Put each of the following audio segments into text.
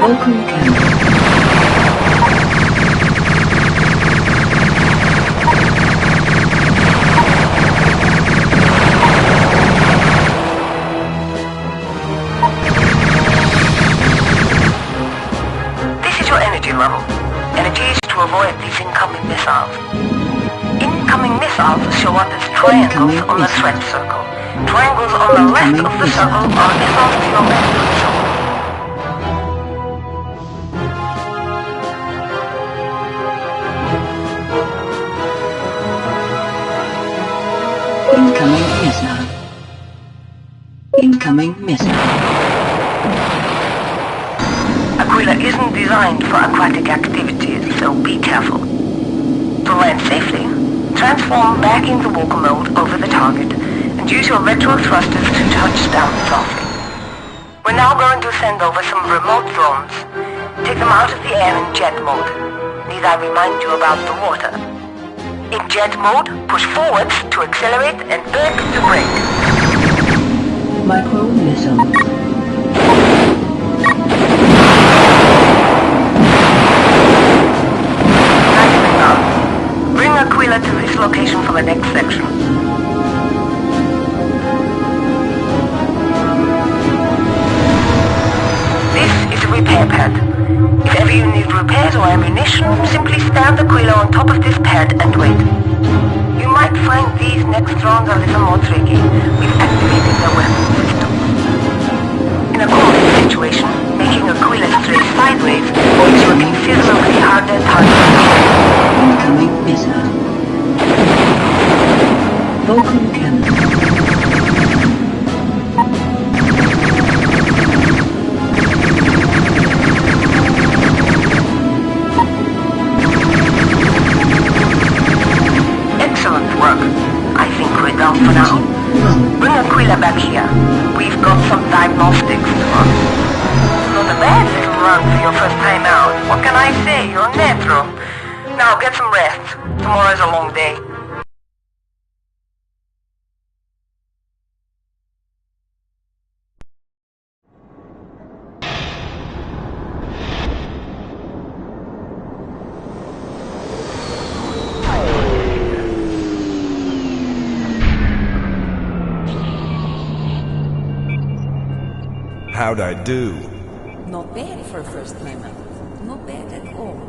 Open camp. This is your energy level. Energy is to avoid these incoming missiles. Incoming missiles show up as triangles on the threat circle. Triangles on the left of the circle are missiles to your left of the circle. Incoming missile. Incoming missile. Aquila isn't designed for aquatic activities, so be careful. To land safely, transform back into walker mode over the target and use your retro thrusters to touch down softly. We're now going to send over some remote drones. Take them out of the air in jet mode. Need I remind you about the water? In jet mode, push forwards to accelerate and back to brake. Micro missile. Nicely done. Bring Aquila to this location for the next section. This is a repair pad. If ever you need repairs or ammunition, simply stand Aquila on top of this pad and wait. You might find these next drones a little more tricky. We've activated the weapon system. In a close situation, making Aquila stray sideways gives you a considerably harder target. Incoming missile. Vulcan cannon. Excellent work. I think we're done for now. Bring Aquila back here. We've got some diagnostics to run. Not a bad little run for your first time out. What can I say? You're natural. Now get some rest. Tomorrow's a long day. How'd I do? Not bad for a first timer. Not bad at all.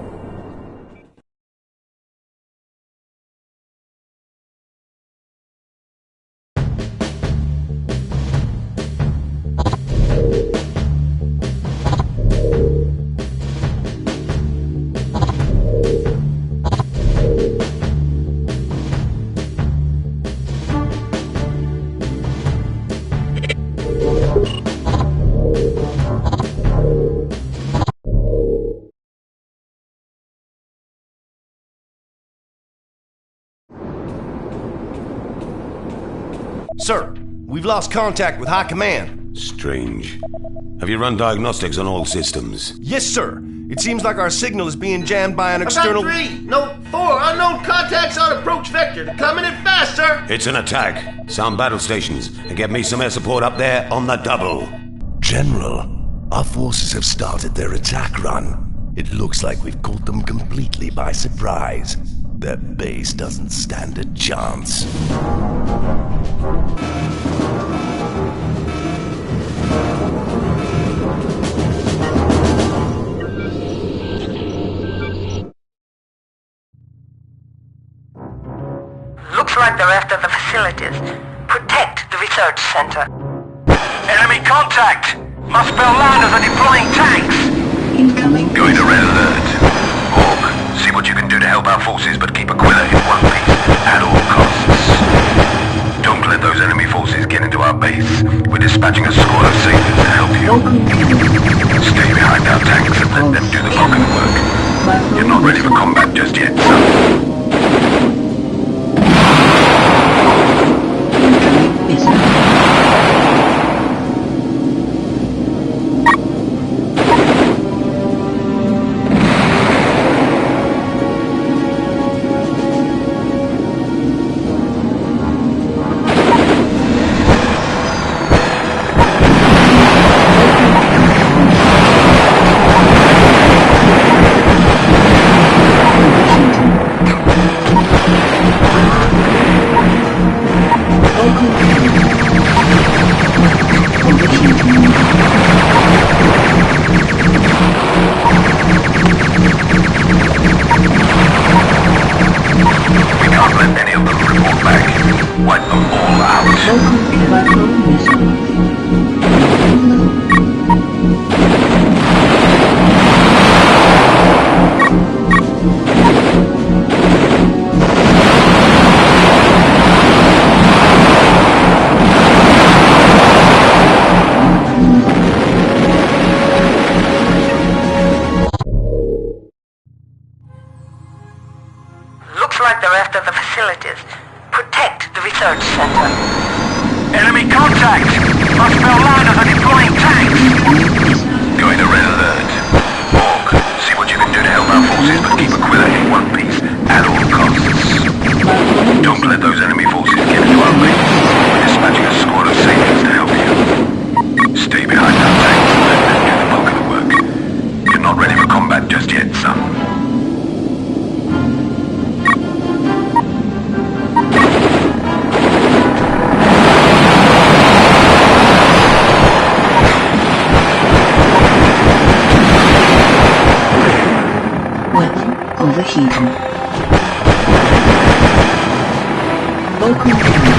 Sir, we've lost contact with High Command. Strange. Have you run diagnostics on all systems? Yes, sir. It seems like our signal is being jammed by an external... About 3, no, 4 unknown contacts on approach vector. They're coming in fast, sir. It's an attack. Sound battle stations and get me some air support up there on the double. General, our forces have started their attack run. It looks like we've caught them completely by surprise. Their base doesn't stand a chance. Looks like they're after the facilities. Protect the research center. Enemy contact! Must spell landers are deploying tanks! Incoming Going to missile. red alert. Orc, see what you can do to help our forces, but keep Aquila in one piece at all costs. Don't let those enemy forces get into our base. We're dispatching a squad of sailors to help you. Stay behind our tanks and let them do the bulk of the work. You're not ready for combat just yet, son. Incoming missile. they're after the facilities. Protect the research center. Enemy contact! Hostile liners are deploying tanks! Going to red alert. Hawk, see what you can do to help our forces, but keep Aquila in one piece at all costs. Don't let those enemy forces get into our base. We're dispatching a squad of sailors to help you. Stay behind our tanks and let them do the bulk of the work. You're not ready for combat just yet, son. Overheating. Vulcan cannon.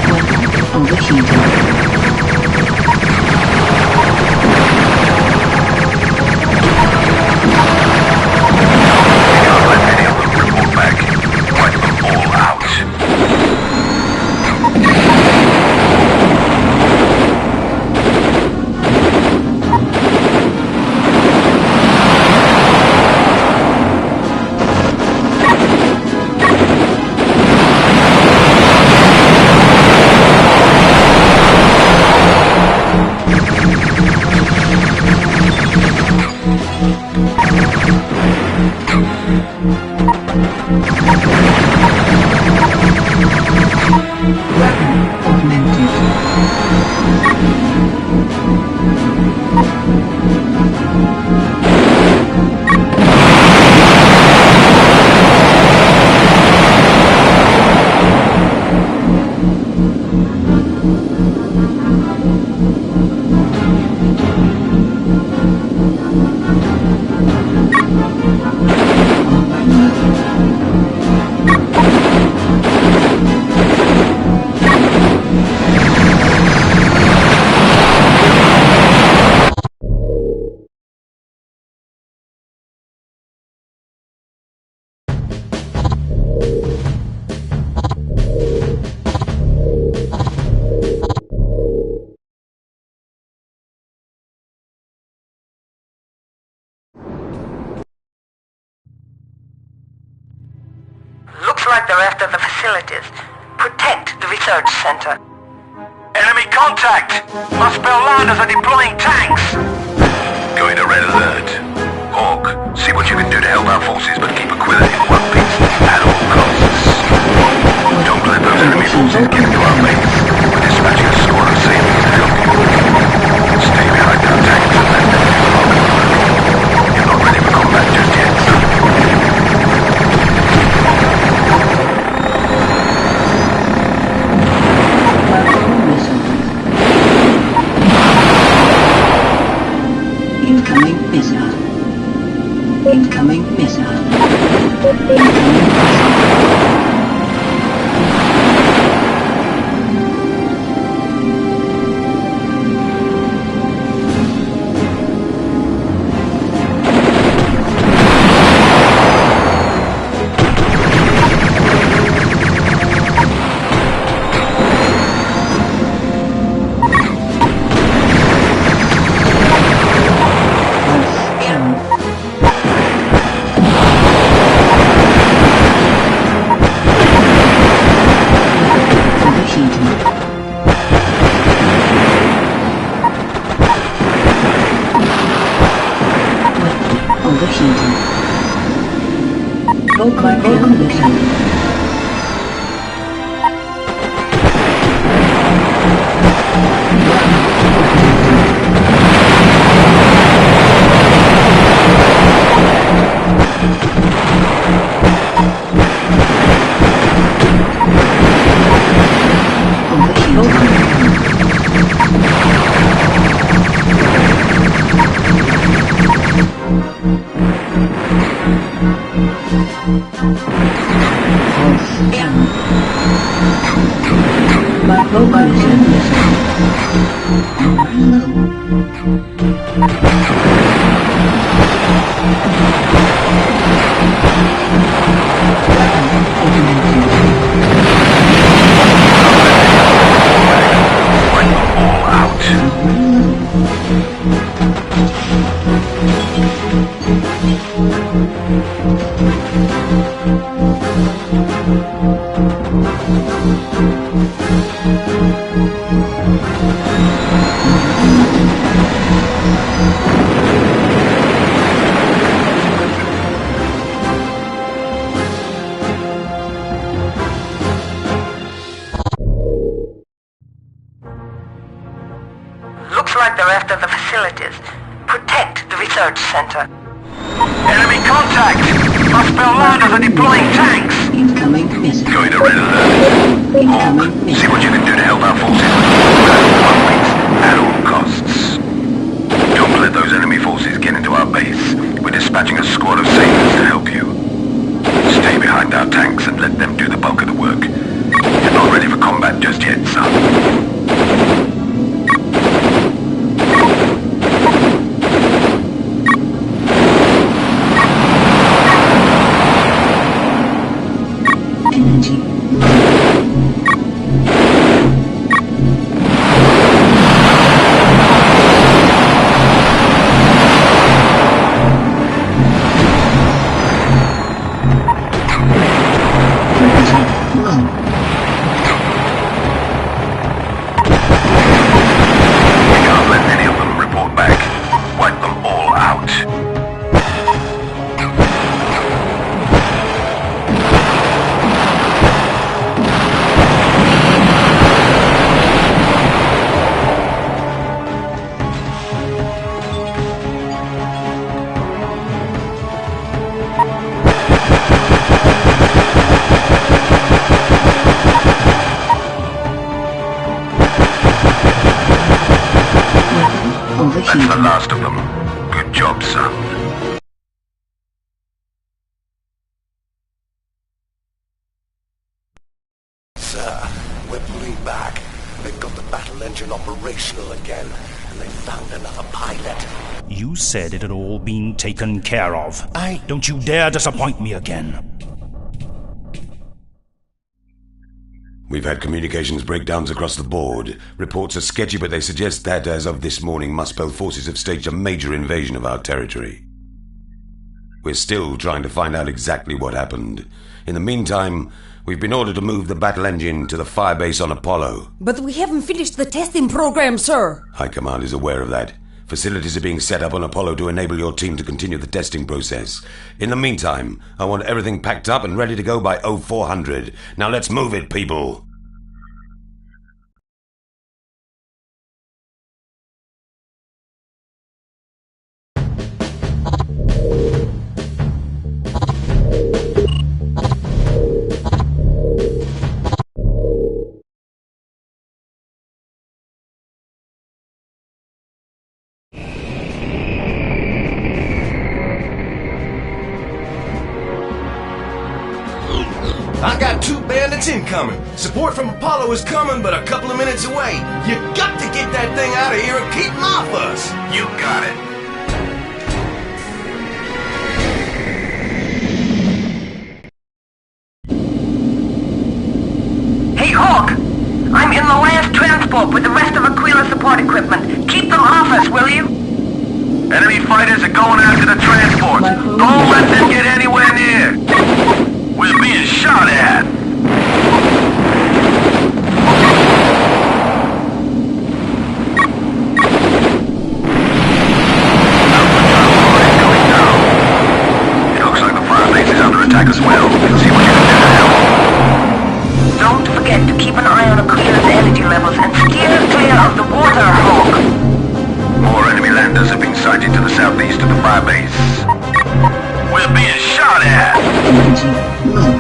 Weapon overheating. Can't let any of them report back. Wipe them all out. Looks like they're after the facilities. Protect the research center. Enemy contact! Hostile liners are deploying tanks! Going to red alert. Hawk, see what you can do to help our forces, but keep Aquila in one piece at all costs. Don't let those enemy forces get into our base. We're dispatching a squad of sailors to help you. Stay behind our tanks and let them do the bulk of the work. You're not ready for combat just yet, son. Incoming missile. Incoming missile. Incoming missile. Out. Looks like they're after the facilities. Protect the research center. Enemy contact! Hostile landers are deploying tanks! Incoming missile. Going to red alert. Incoming See missile. what you can do to help our forces. At all costs. Don't let those enemy forces get into our base. We're dispatching a squad of sailors to help you. Stay behind our tanks and let them do the bulk of the work. You're not ready for combat just yet, son. Energy. We can't let any of them report back. Wipe them all out. That's the last of them. Good job, son. Sir, we're pulling back. They've got the battle engine operational again, and they found another pilot. You said it had all been taken care of. Don't you dare disappoint me again. We've had communications breakdowns across the board. Reports are sketchy, but they suggest that, as of this morning, Muspel forces have staged a major invasion of our territory. We're still trying to find out exactly what happened. In the meantime, we've been ordered to move the battle engine to the firebase on Apollo. But we haven't finished the testing program, sir. High Command is aware of that. Facilities are being set up on Apollo to enable your team to continue the testing process. In the meantime, I want everything packed up and ready to go by 0400. Now let's move it, people! I got 2 bandits incoming. Support from Apollo is coming, but a couple of minutes away. You got to get that thing out of here and keep them off us. You got it. Hey, Hawk! I'm in the last transport with the rest of Aquila's support equipment. Keep them off us, will you? Enemy fighters are going after the transport. Don't let them get anywhere near. We're being shot at. It looks like the firebase is under attack as well. See what you can do to help. Don't forget to keep an eye on Aquila's energy levels and steer clear of the water, Hawk. More enemy landers have been sighted to the southeast of the firebase. We're being shot at! Energy low.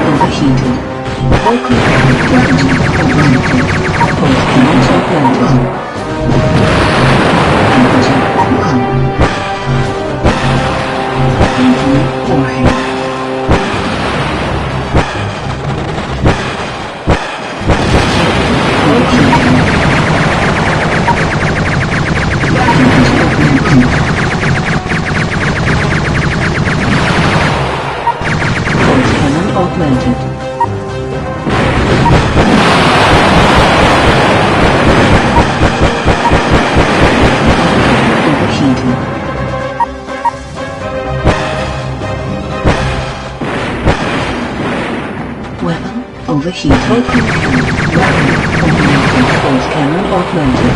Overheated. Local gravity Temperature low. Energy low. offloaded. Overheating. Weapon overheating. Weapon overheating. Space cannon offloaded.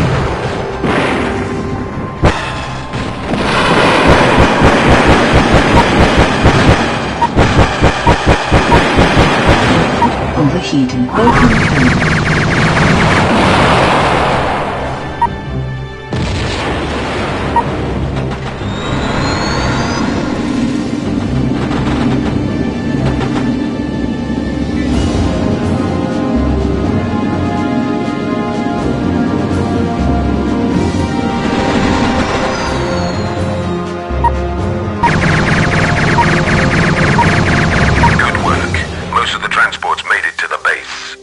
Overheating. Broken code. Good work. Most of the transports made it to the base.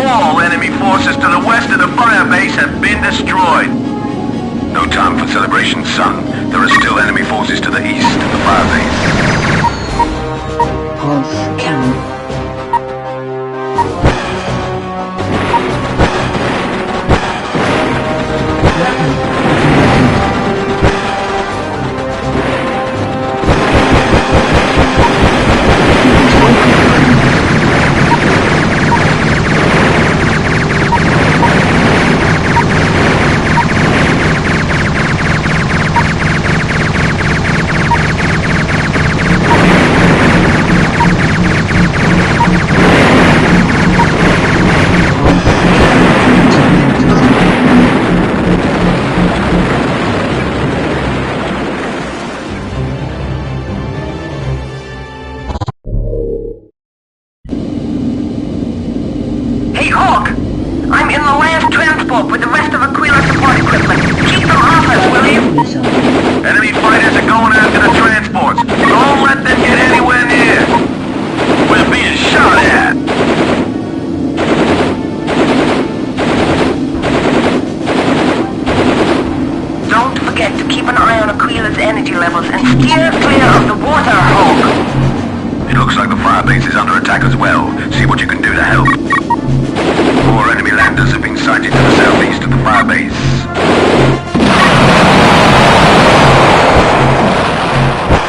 All enemy forces to the west of the fire base have been destroyed. No time for celebration, son. There are still enemy forces to the east of the fire base. Pulse cannon. Hey, Hawk! I'm in the last transport with the rest of Aquila support equipment. Keep them off us, will you? Missile. Enemy fighters are going after the transports. Don't let them get anywhere near. We're being shot at. Don't forget to keep an eye on Aquila's energy levels and steer clear of the water, Hawk. It looks like the fire base is under attack as well. See what you can do to help. More enemy landers have been sighted to the southeast of the fire base.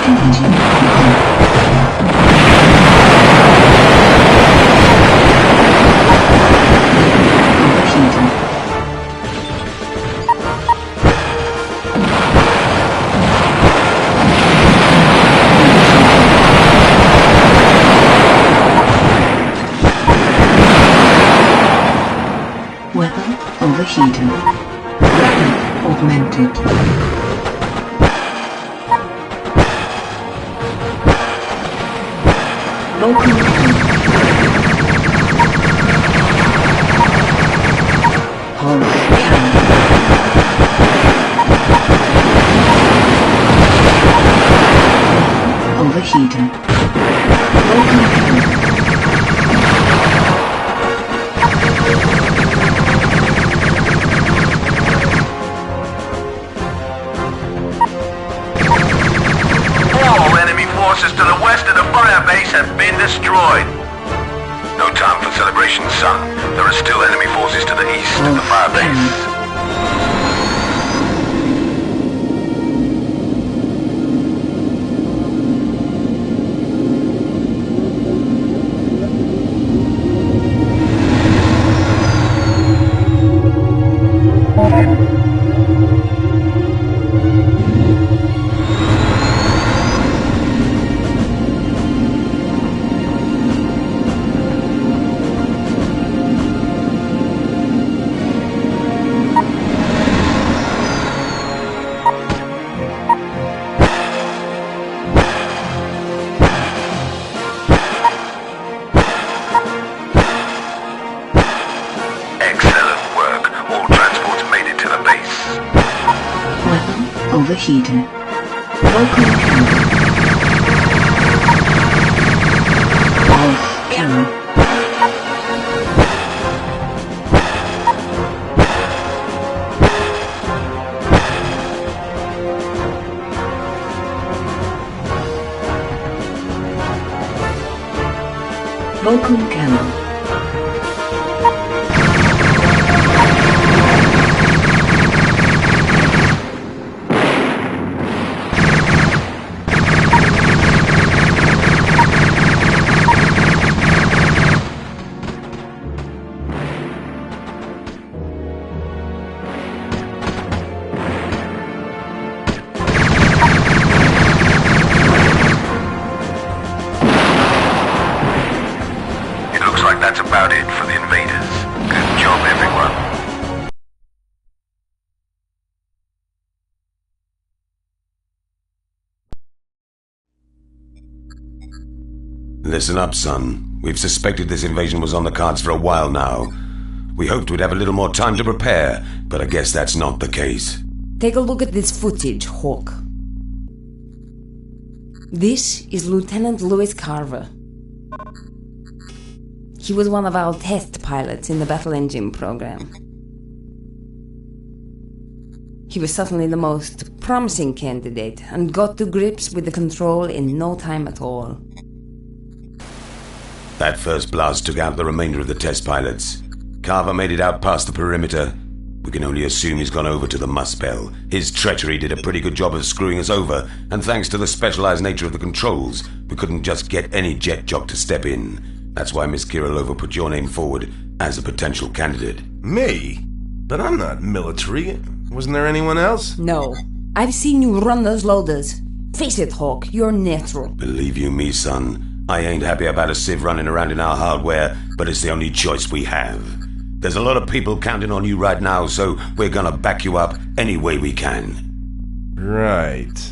Engine. Overheating. Weapon overheating. Weapon augmented. Broken code. Pulse cannon. Overheating. Broken code. All enemy forces to the west of the fire base have been destroyed. No time for celebration, son. There are still enemy forces to the east of the fire base. Overheating. Vulcan cannon. Pulse cannon. Vulcan cannon. That's about it for the invaders. Good job, everyone. Listen up, son. We've suspected this invasion was on the cards for a while now. We hoped we'd have a little more time to prepare, but I guess that's not the case. Take a look at this footage, Hawk. This is Lieutenant Louis Carver. He was one of our test pilots in the battle engine program. He was certainly the most promising candidate and got to grips with the control in no time at all. That first blast took out the remainder of the test pilots. Carver made it out past the perimeter. We can only assume he's gone over to the Muspel. His treachery did a pretty good job of screwing us over, and thanks to the specialized nature of the controls, we couldn't just get any jet jock to step in. That's why Miss Kirilova put your name forward as a potential candidate. Me? But I'm not military. Wasn't there anyone else? No. I've seen you run those loaders. Face it, Hawk, you're natural. Believe you me, son, I ain't happy about a sieve running around in our hardware, but it's the only choice we have. There's a lot of people counting on you right now, so we're gonna back you up any way we can. Right.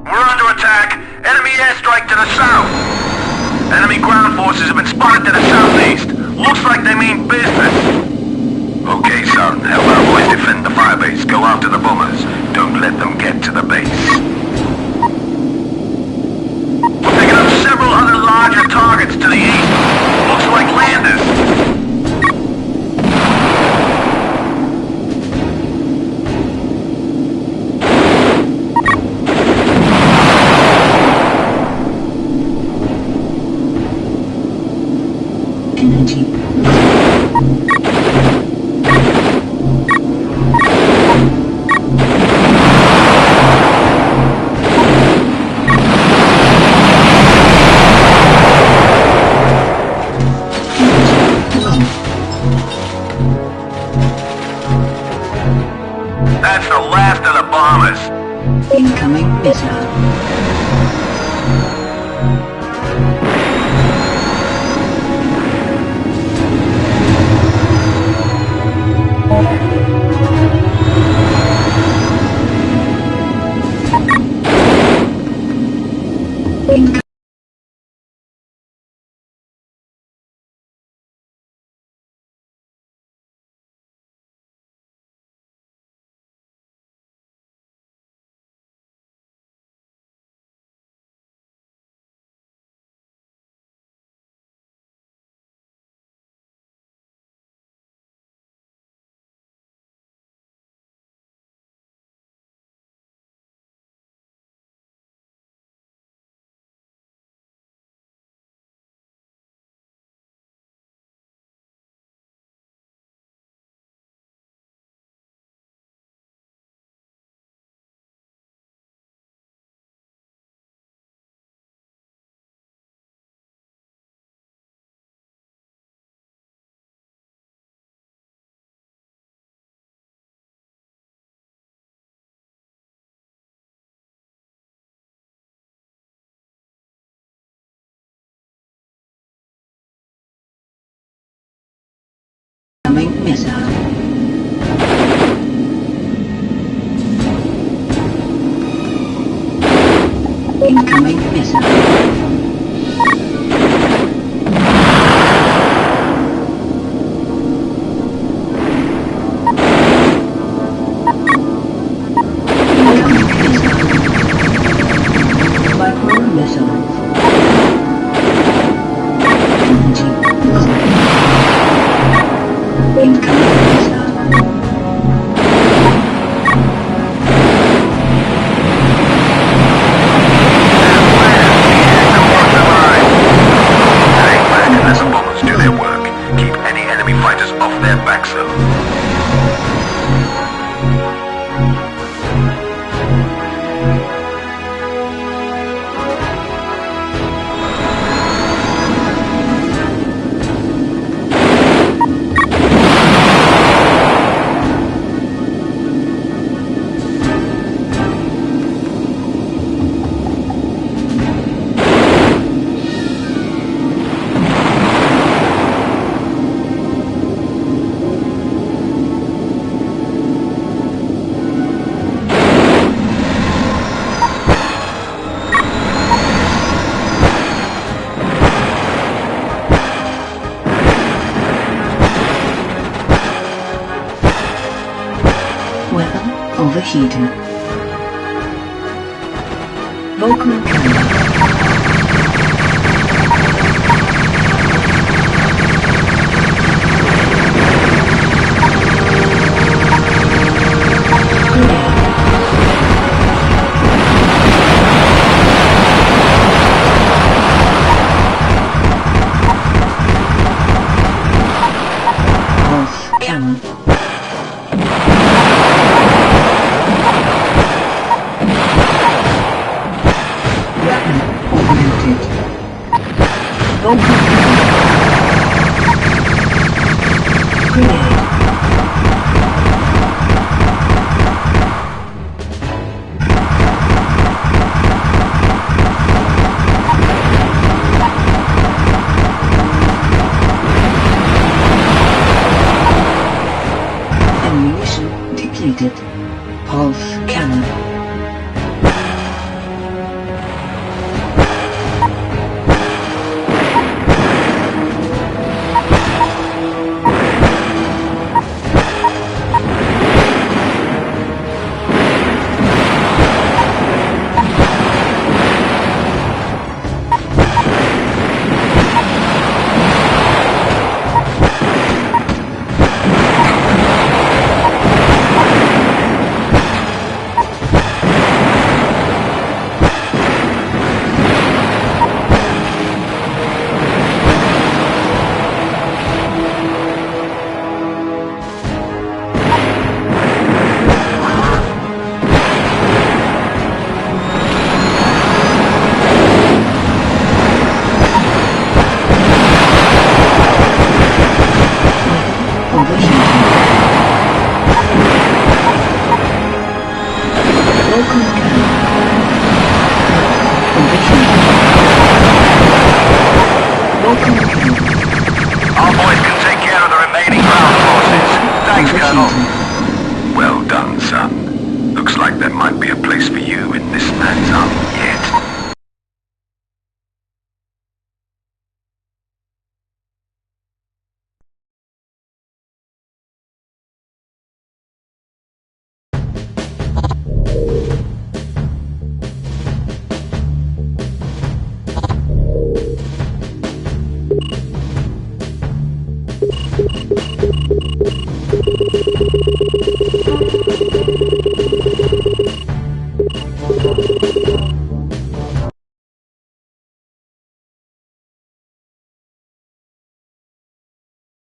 We're under attack. Enemy airstrike to the south. Enemy ground forces have been spotted to the southeast. Looks like they mean business. Okay, son. Help our boys defend the firebase. Go after the bombers. Don't let them get to the base. We're picking up several other larger targets to the east. Looks like landers. Energy. That's the last of the bombers. Incoming missile. missile. Incoming missile. Overheating. Vocal camera. Pulse cannon. Ammunition depleted. Pulse cannon. Our boys can take care of the remaining ground forces. Thanks, Colonel. Well done, son. Looks like there might be a place for you in this man's army.